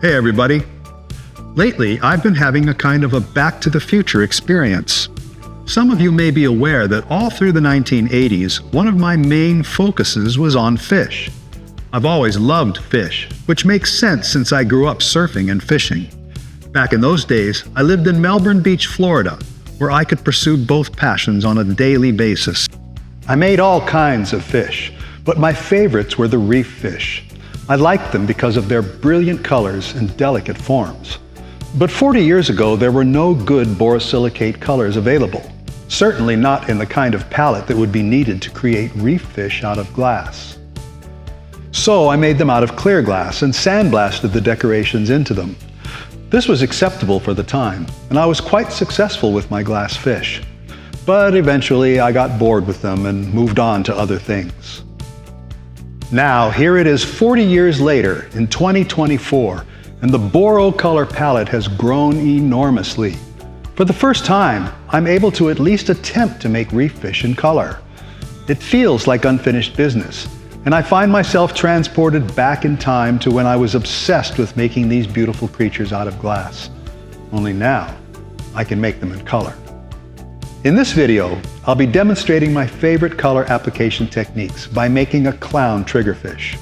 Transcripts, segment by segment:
Hey everybody! Lately, I've been having a kind of a Back to the Future experience. Some of you may be aware that all through the 1980s, one of my main focuses was on fish. I've always loved fish, which makes sense since I grew up surfing and fishing. Back in those days, I lived in Melbourne Beach, Florida, where I could pursue both passions on a daily basis. I made all kinds of fish, but my favorites were the reef fish. I liked them because of their brilliant colors and delicate forms. But 40 years ago, there were no good borosilicate colors available. Certainly not in the kind of palette that would be needed to create reef fish out of glass. So I made them out of clear glass and sandblasted the decorations into them. This was acceptable for the time, and I was quite successful with my glass fish. But eventually I got bored with them and moved on to other things. Now, here it is 40 years later, in 2024, and the Boro color palette has grown enormously. For the first time, I'm able to at least attempt to make reef fish in color. It feels like unfinished business, and I find myself transported back in time to when I was obsessed with making these beautiful creatures out of glass. Only now, I can make them in color. In this video, I'll be demonstrating my favorite color application techniques by making a clown triggerfish.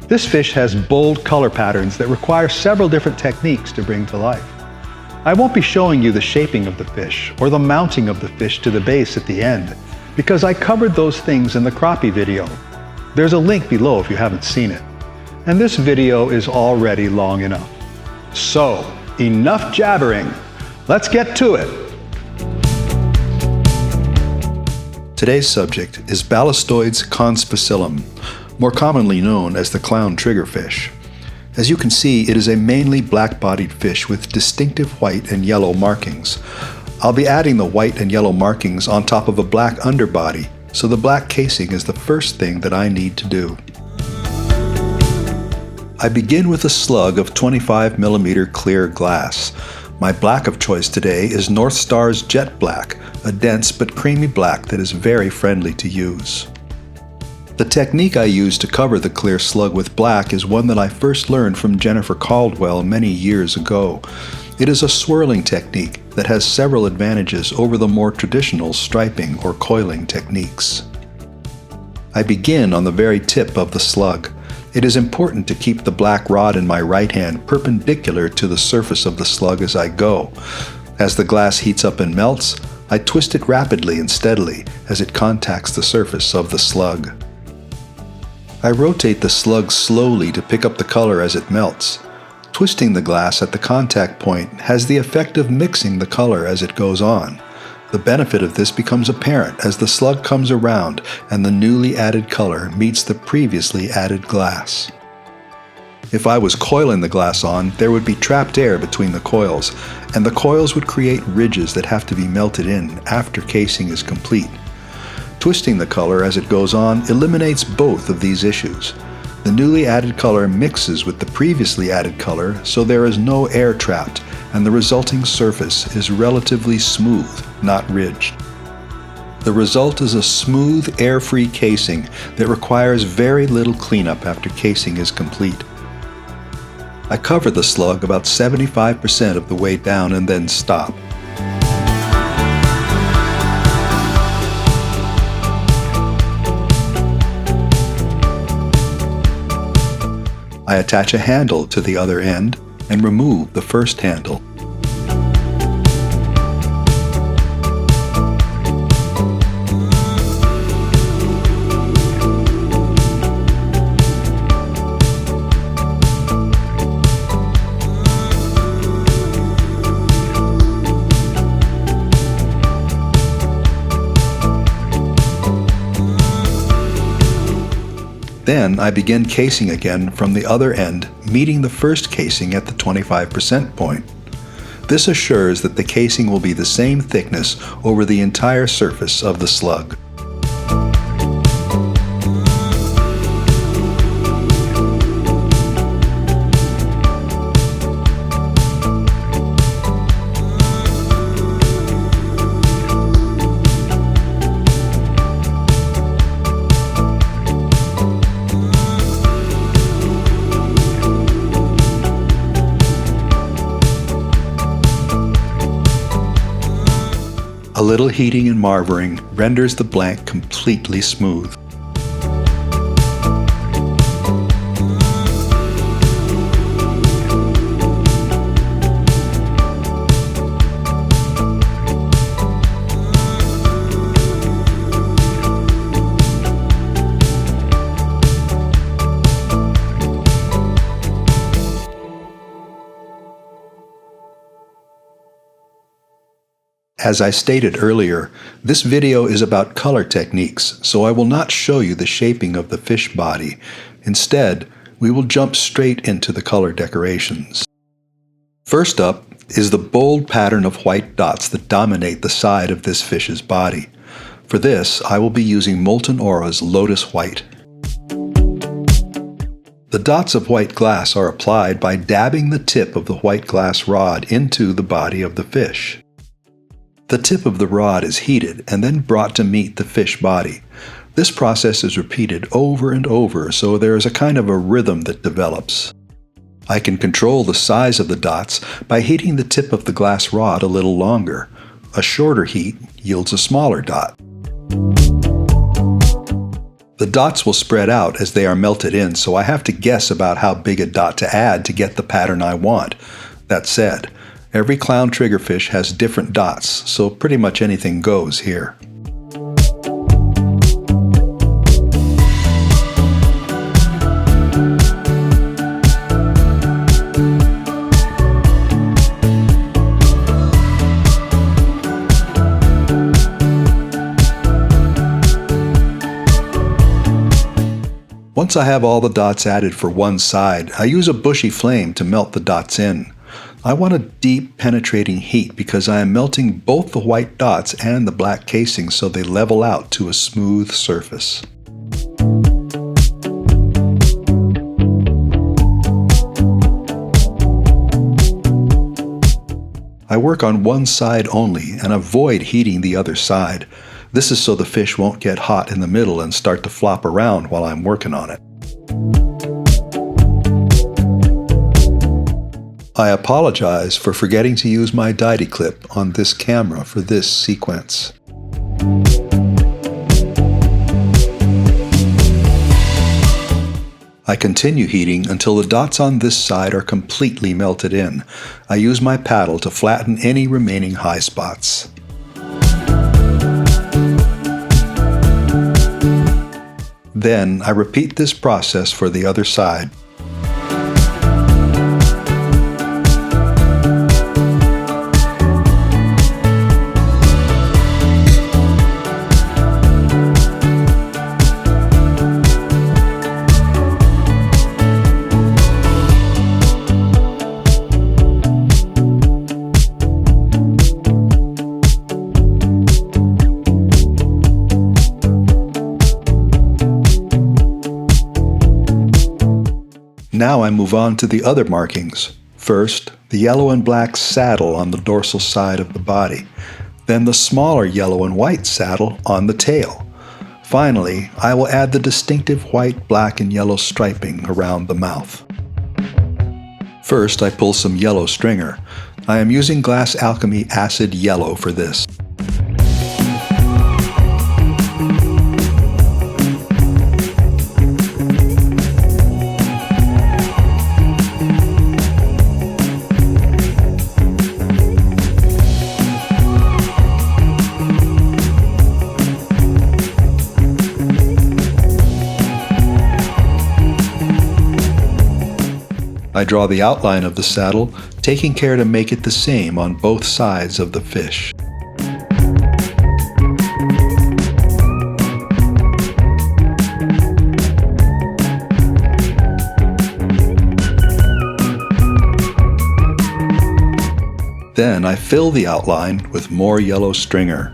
This fish has bold color patterns that require several different techniques to bring to life. I won't be showing you the shaping of the fish or the mounting of the fish to the base at the end, because I covered those things in the crappie video. There's a link below if you haven't seen it. And this video is already long enough. So, enough jabbering. Let's get to it. Today's subject is Balastoides conspicillum, more commonly known as the clown triggerfish. As you can see, it is a mainly black-bodied fish with distinctive white and yellow markings. I'll be adding the white and yellow markings on top of a black underbody, so the black casing is the first thing that I need to do. I begin with a slug of 25mm clear glass. My black of choice today is North Star's Jet Black, a dense but creamy black that is very friendly to use. The technique I use to cover the clear slug with black is one that I first learned from Jennifer Caldwell many years ago. It is a swirling technique that has several advantages over the more traditional striping or coiling techniques. I begin on the very tip of the slug. It is important to keep the black rod in my right hand perpendicular to the surface of the slug as I go. As the glass heats up and melts, I twist it rapidly and steadily as it contacts the surface of the slug. I rotate the slug slowly to pick up the color as it melts. Twisting the glass at the contact point has the effect of mixing the color as it goes on. The benefit of this becomes apparent as the slug comes around and the newly added color meets the previously added glass. If I was coiling the glass on, there would be trapped air between the coils, and the coils would create ridges that have to be melted in after casing is complete. Twisting the color as it goes on eliminates both of these issues. The newly added color mixes with the previously added color, so there is no air trapped, and the resulting surface is relatively smooth, not ridged. The result is a smooth, air-free casing that requires very little cleanup after casing is complete. I cover the slug about 75% of the way down and then stop. I attach a handle to the other end and remove the first handle. Then I begin casing again from the other end, meeting the first casing at the 25% point. This assures that the casing will be the same thickness over the entire surface of the slug. A little heating and marvering renders the blank completely smooth. As I stated earlier, this video is about color techniques, so I will not show you the shaping of the fish body. Instead, we will jump straight into the color decorations. First up is the bold pattern of white dots that dominate the side of this fish's body. For this, I will be using Molten Aura's Lotus White. The dots of white glass are applied by dabbing the tip of the white glass rod into the body of the fish. The tip of the rod is heated and then brought to meet the fish body. This process is repeated over and over, so there is a kind of a rhythm that develops. I can control the size of the dots by heating the tip of the glass rod a little longer. A shorter heat yields a smaller dot. The dots will spread out as they are melted in, so I have to guess about how big a dot to add to get the pattern I want. That said, every clown triggerfish has different dots, so pretty much anything goes here. Once I have all the dots added for one side, I use a bushy flame to melt the dots in. I want a deep, penetrating heat because I am melting both the white dots and the black casing so they level out to a smooth surface. I work on one side only and avoid heating the other side. This is so the fish won't get hot in the middle and start to flop around while I'm working on it. I apologize for forgetting to use my Dydy clip on this camera for this sequence. I continue heating until the dots on this side are completely melted in. I use my paddle to flatten any remaining high spots. Then I repeat this process for the other side. Now I move on to the other markings. First, the yellow and black saddle on the dorsal side of the body, then the smaller yellow and white saddle on the tail. Finally, I will add the distinctive white, black, and yellow striping around the mouth. First, I pull some yellow stringer. I am using Glass Alchemy Acid Yellow for this. I draw the outline of the saddle, taking care to make it the same on both sides of the fish. Then I fill the outline with more yellow stringer.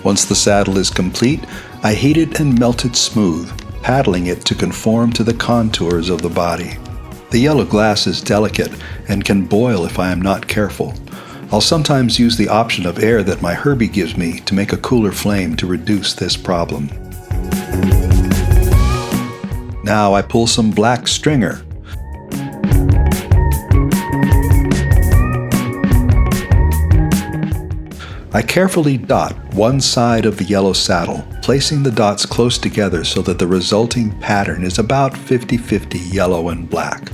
Once the saddle is complete, I heat it and melt it smooth. paddling it to conform to the contours of the body. The yellow glass is delicate and can boil if I am not careful. I'll sometimes use the option of air that my Herbie gives me to make a cooler flame to reduce this problem. Now I pull some black stringer. I carefully dot one side of the yellow saddle, placing the dots close together so that the resulting pattern is about 50-50 yellow and black.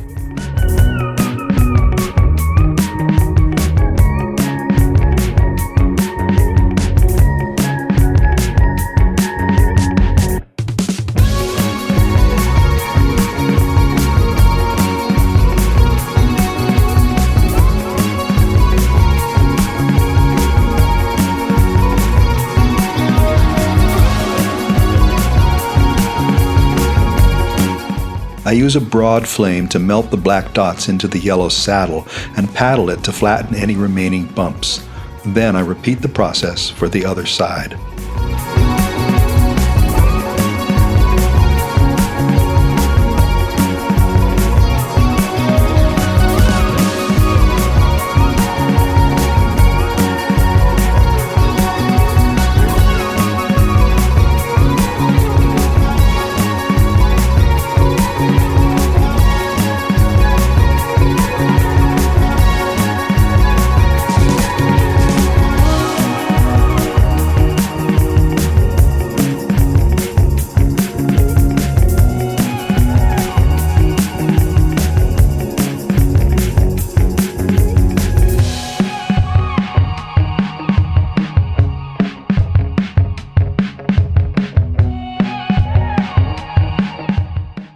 I use a broad flame to melt the black dots into the yellow saddle and paddle it to flatten any remaining bumps. Then I repeat the process for the other side.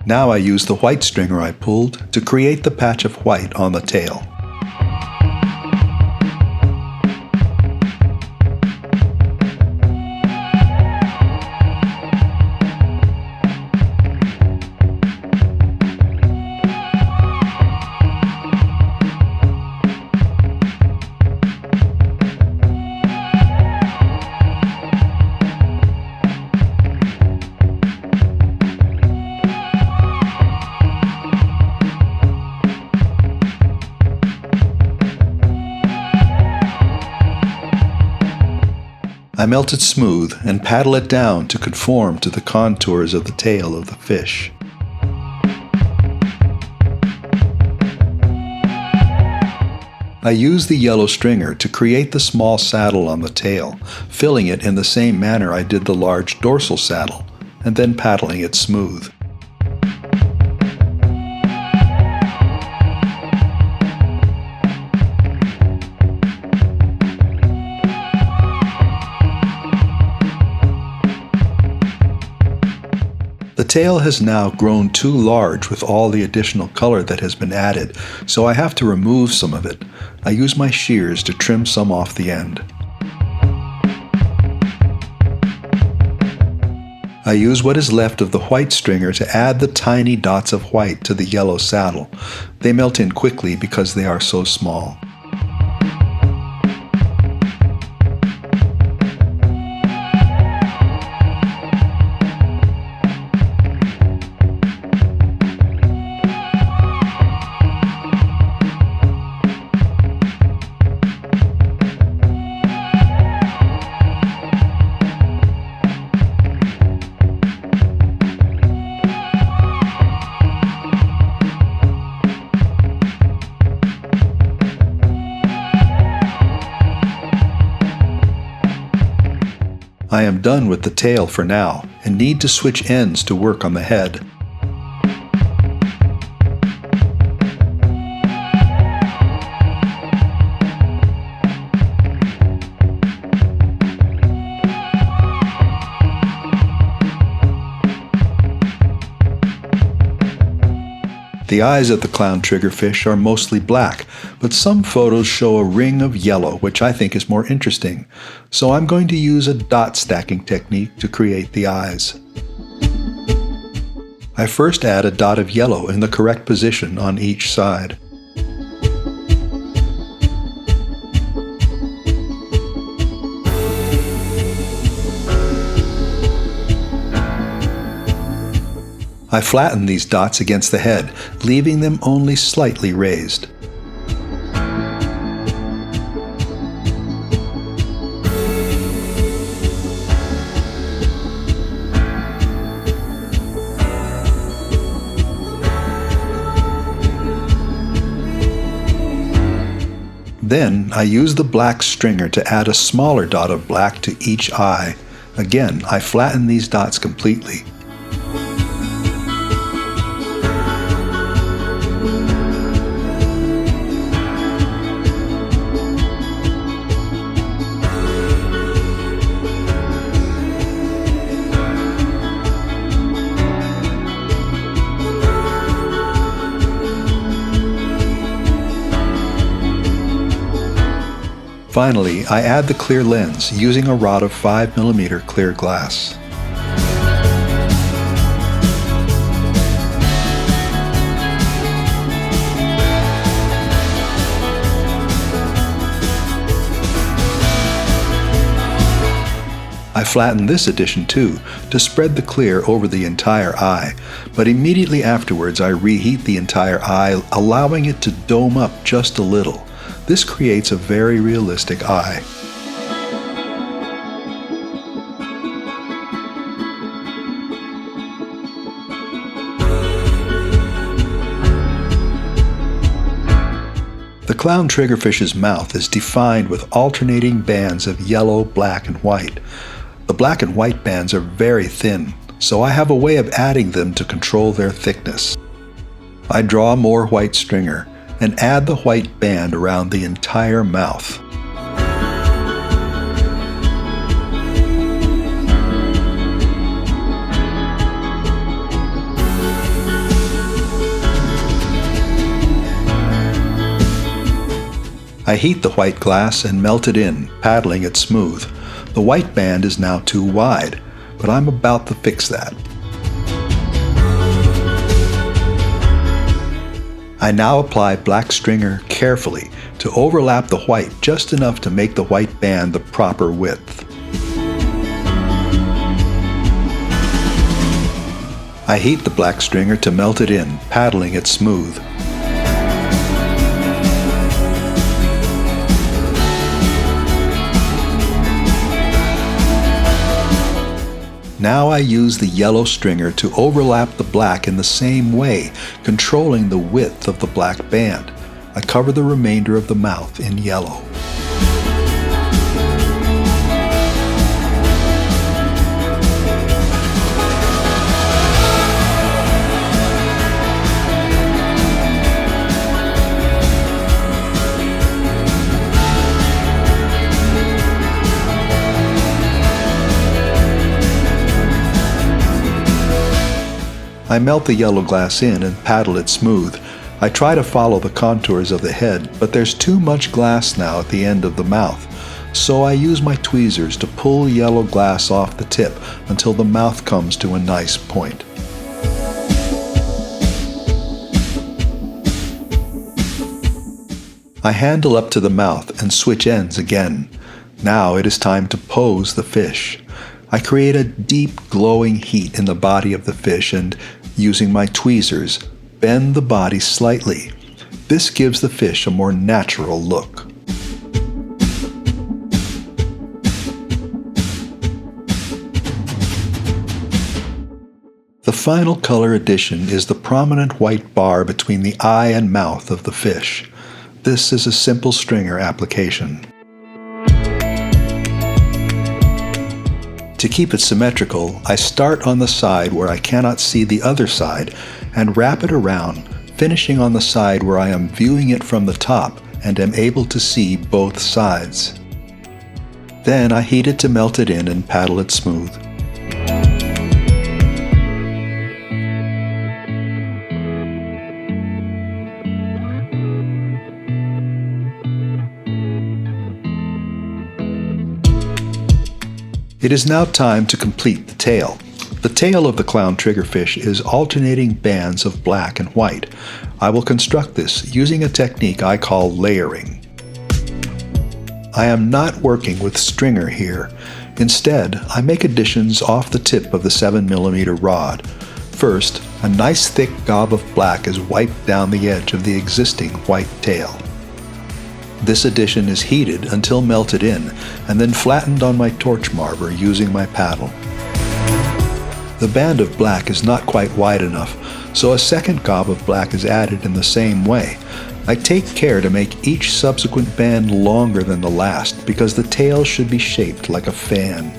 Now I use the white stringer I pulled to create the patch of white on the tail. I melt it smooth and paddle it down to conform to the contours of the tail of the fish. I use the yellow stringer to create the small saddle on the tail, filling it in the same manner I did the large dorsal saddle, and then paddling it smooth. The tail has now grown too large with all the additional color that has been added, so I have to remove some of it. I use my shears to trim some off the end. I use what is left of the white stringer to add the tiny dots of white to the yellow saddle. They melt in quickly because they are so small. I am done with the tail for now and need to switch ends to work on the head. The eyes of the clown triggerfish are mostly black, but some photos show a ring of yellow, which I think is more interesting. So I'm going to use a dot stacking technique to create the eyes. I first add a dot of yellow in the correct position on each side. I flatten these dots against the head, leaving them only slightly raised. Then I use the black stringer to add a smaller dot of black to each eye. Again, I flatten these dots completely. Finally, I add the clear lens using a rod of 5mm clear glass. I flatten this addition too, to spread the clear over the entire eye, but immediately afterwards I reheat the entire eye, allowing it to dome up just a little. This creates a very realistic eye. The clown triggerfish's mouth is defined with alternating bands of yellow, black, and white. The black and white bands are very thin, so I have a way of adding them to control their thickness. I draw more white stringer and add the white band around the entire mouth. I heat the white glass and melt it in, paddling it smooth. The white band is now too wide, but I'm about to fix that. I now apply black stringer carefully to overlap the white just enough to make the white band the proper width. I heat the black stringer to melt it in, paddling it smooth. Now I use the yellow stringer to overlap the black in the same way, controlling the width of the black band. I cover the remainder of the mouth in yellow. I melt the yellow glass in and paddle it smooth. I try to follow the contours of the head, but there's too much glass now at the end of the mouth, so I use my tweezers to pull yellow glass off the tip until the mouth comes to a nice point. I handle up to the mouth and switch ends again. Now it is time to pose the fish. I create a deep glowing heat in the body of the fish and, using my tweezers, bend the body slightly. This gives the fish a more natural look. The final color addition is the prominent white bar between the eye and mouth of the fish. This is a simple stringer application. To keep it symmetrical, I start on the side where I cannot see the other side and wrap it around, finishing on the side where I am viewing it from the top and am able to see both sides. Then I heat it to melt it in and paddle it smooth. It is now time to complete the tail. The tail of the clown triggerfish is alternating bands of black and white. I will construct this using a technique I call layering. I am not working with stringer here. Instead, I make additions off the tip of the 7mm rod. First, a nice thick gob of black is wiped down the edge of the existing white tail. This addition is heated until melted in, and then flattened on my torch marber using my paddle. The band of black is not quite wide enough, so a second gob of black is added in the same way. I take care to make each subsequent band longer than the last because the tail should be shaped like a fan.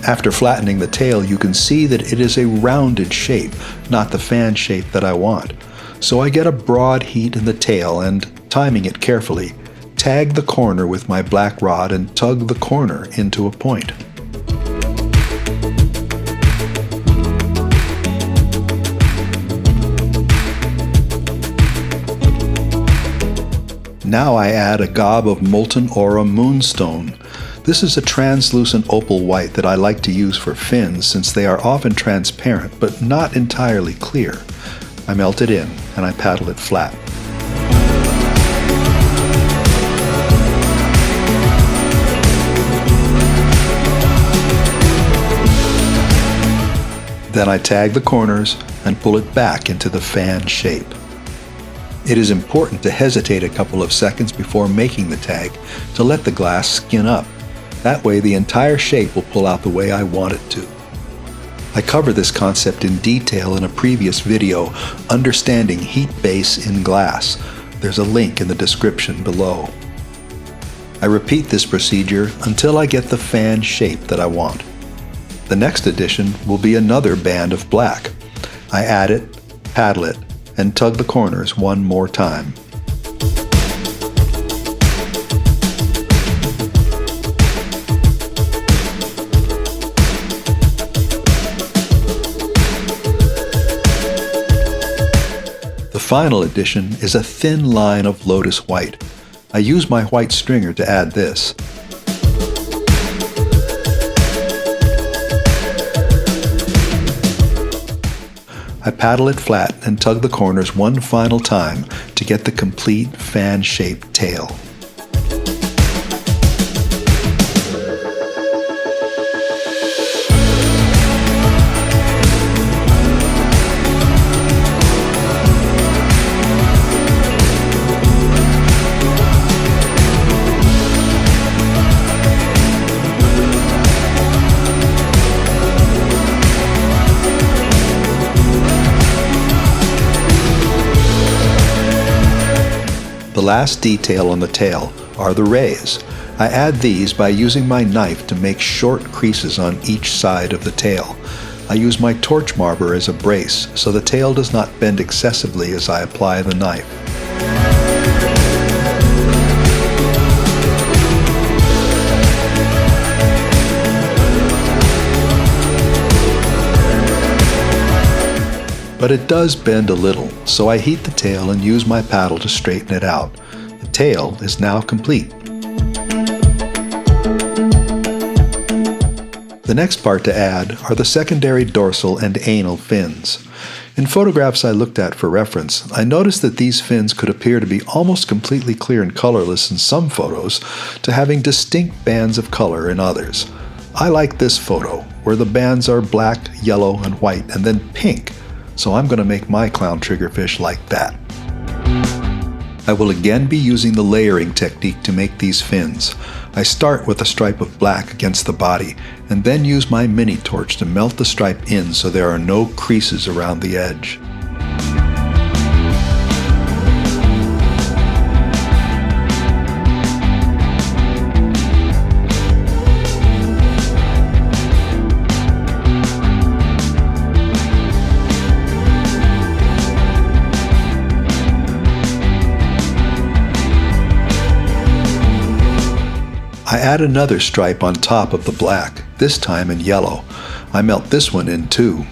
After flattening the tail, you can see that it is a rounded shape, not the fan shape that I want. So I get a broad heat in the tail and, timing it carefully, tag the corner with my black rod and tug the corner into a point. Now I add a gob of molten aura moonstone. This is a translucent opal white that I like to use for fins since they are often transparent but not entirely clear. I melt it in and I paddle it flat. Then I tag the corners and pull it back into the fan shape. It is important to hesitate a couple of seconds before making the tag to let the glass skin up. That way the entire shape will pull out the way I want it to. I cover this concept in detail in a previous video, Understanding Heat Base in Glass. There's a link in the description below. I repeat this procedure until I get the fan shape that I want. The next addition will be another band of black. I add it, paddle it, and tug the corners one more time. The final addition is a thin line of lotus white. I use my white stringer to add this. I paddle it flat and tug the corners one final time to get the complete fan-shaped tail. The last detail on the tail are the rays. I add these by using my knife to make short creases on each side of the tail. I use my torch marber as a brace so the tail does not bend excessively as I apply the knife. But it does bend a little, so I heat the tail and use my paddle to straighten it out. The tail is now complete. The next part to add are the secondary dorsal and anal fins. In photographs I looked at for reference, I noticed that these fins could appear to be almost completely clear and colorless in some photos, to having distinct bands of color in others. I like this photo, where the bands are black, yellow, and white, and then pink. So I'm going to make my clown triggerfish like that. I will again be using the layering technique to make these fins. I start with a stripe of black against the body, and then use my mini torch to melt the stripe in so there are no creases around the edge. I add another stripe on top of the black, this time in yellow. I melt this one in too.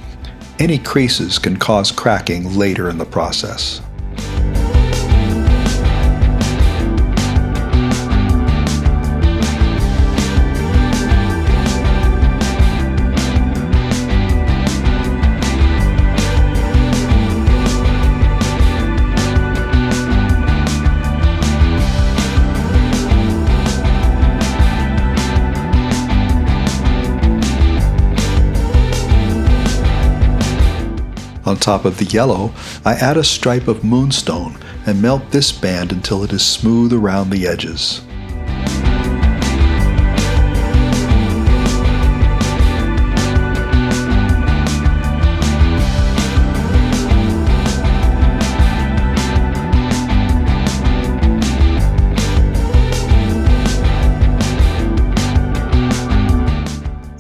Any creases can cause cracking later in the process. On top of the yellow, I add a stripe of moonstone and melt this band until it is smooth around the edges.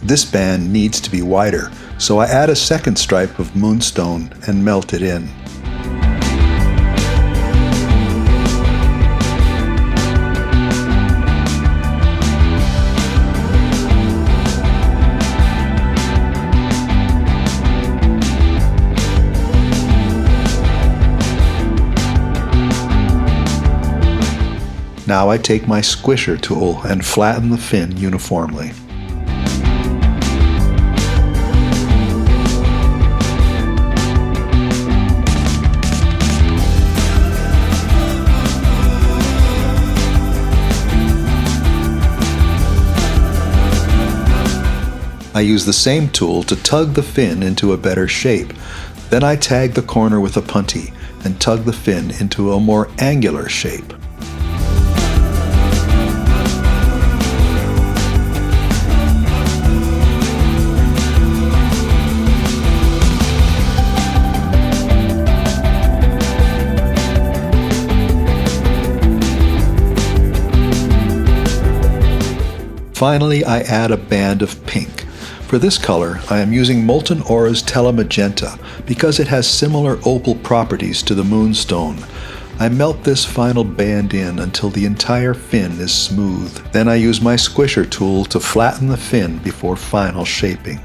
This band needs to be wider, so I add a second stripe of moonstone and melt it in. Now I take my squisher tool and flatten the fin uniformly. I use the same tool to tug the fin into a better shape. Then I tag the corner with a punty and tug the fin into a more angular shape. Finally, I add a band of pink. For this color, I am using Molten Aura's Telemagenta because it has similar opal properties to the moonstone. I melt this final band in until the entire fin is smooth. Then I use my squisher tool to flatten the fin before final shaping.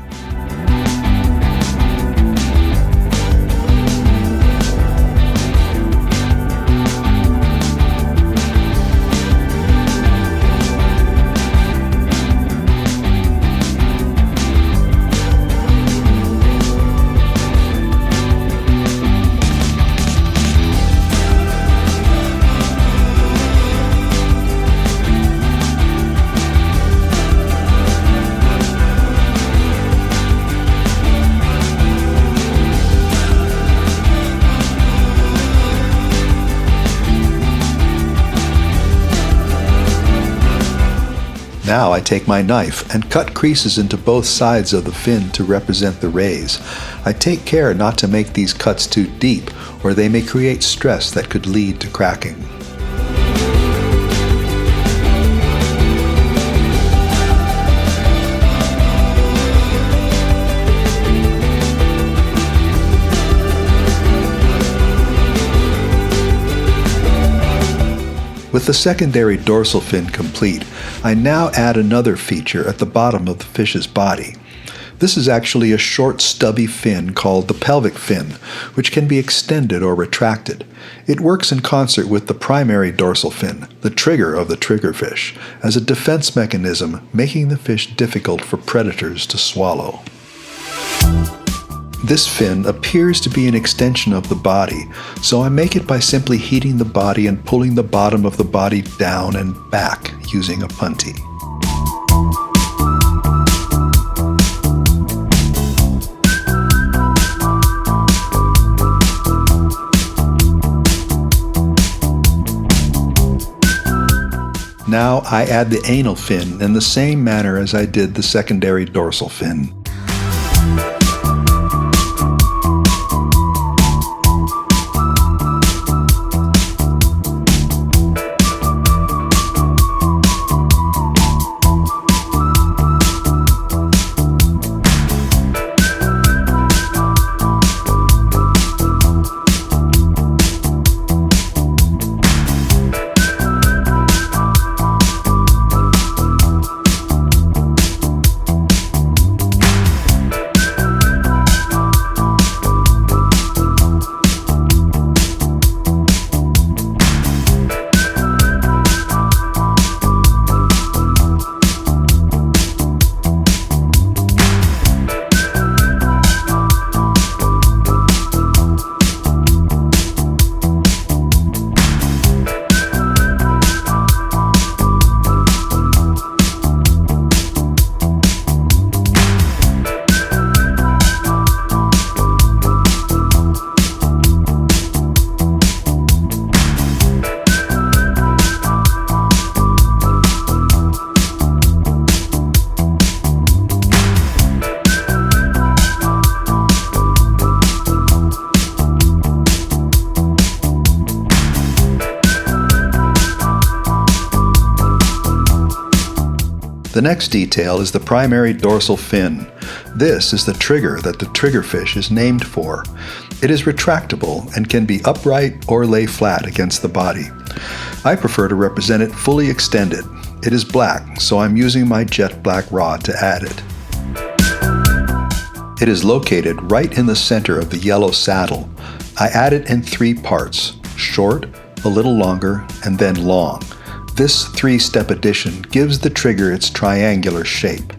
Now I take my knife and cut creases into both sides of the fin to represent the rays. I take care not to make these cuts too deep, or they may create stress that could lead to cracking. With the secondary dorsal fin complete, I now add another feature at the bottom of the fish's body. This is actually a short stubby fin called the pelvic fin, which can be extended or retracted. It works in concert with the primary dorsal fin, the trigger of the triggerfish, as a defense mechanism, making the fish difficult for predators to swallow. This fin appears to be an extension of the body, so I make it by simply heating the body and pulling the bottom of the body down and back using a punty. Now I add the anal fin in the same manner as I did the secondary dorsal fin. The next detail is the primary dorsal fin. This is the trigger that the triggerfish is named for. It is retractable and can be upright or lay flat against the body. I prefer to represent it fully extended. It is black, so I'm using my jet black rod to add it. It is located right in the center of the yellow saddle. I add it in 3 parts: short, a little longer, and then long. This 3-step addition gives the trigger its triangular shape.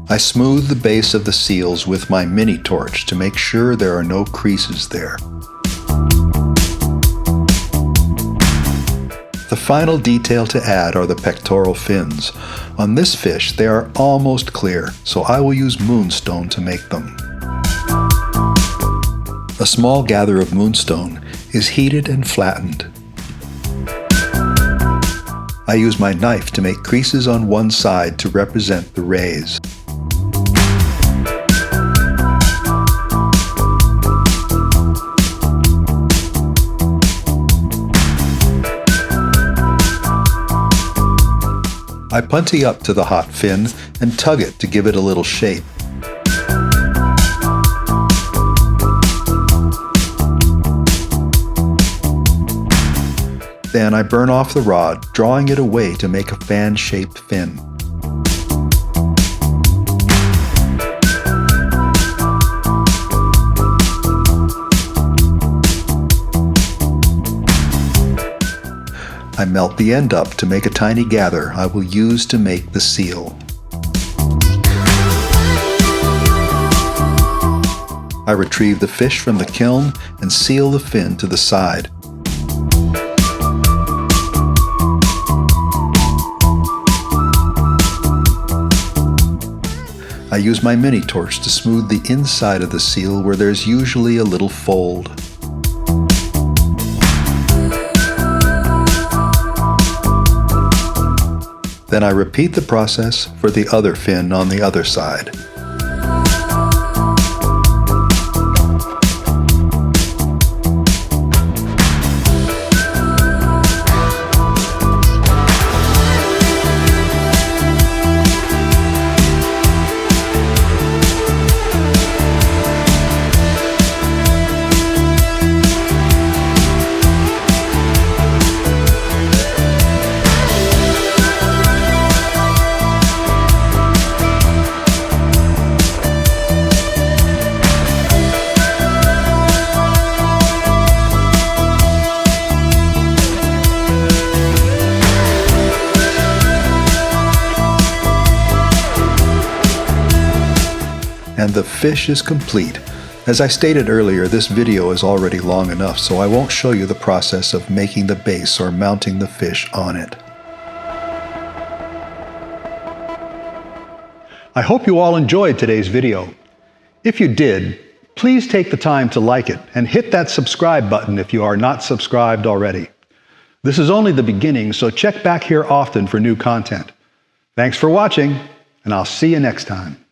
I smooth the base of the seals with my mini torch to make sure there are no creases there. The final detail to add are the pectoral fins. On this fish, they are almost clear, so I will use moonstone to make them. A small gather of moonstone is heated and flattened. I use my knife to make creases on one side to represent the rays. I punty up to the hot fin and tug it to give it a little shape. Then I burn off the rod, drawing it away to make a fan-shaped fin. I melt the end up to make a tiny gather I will use to make the seal. I retrieve the fish from the kiln and seal the fin to the side. I use my mini torch to smooth the inside of the seal where there's usually a little fold. Then I repeat the process for the other fin on the other side. And the fish is complete. As I stated earlier, this video is already long enough, so I won't show you the process of making the base or mounting the fish on it. I hope you all enjoyed today's video. If you did, please take the time to like it and hit that subscribe button if you are not subscribed already. This is only the beginning, so check back here often for new content. Thanks for watching, and I'll see you next time.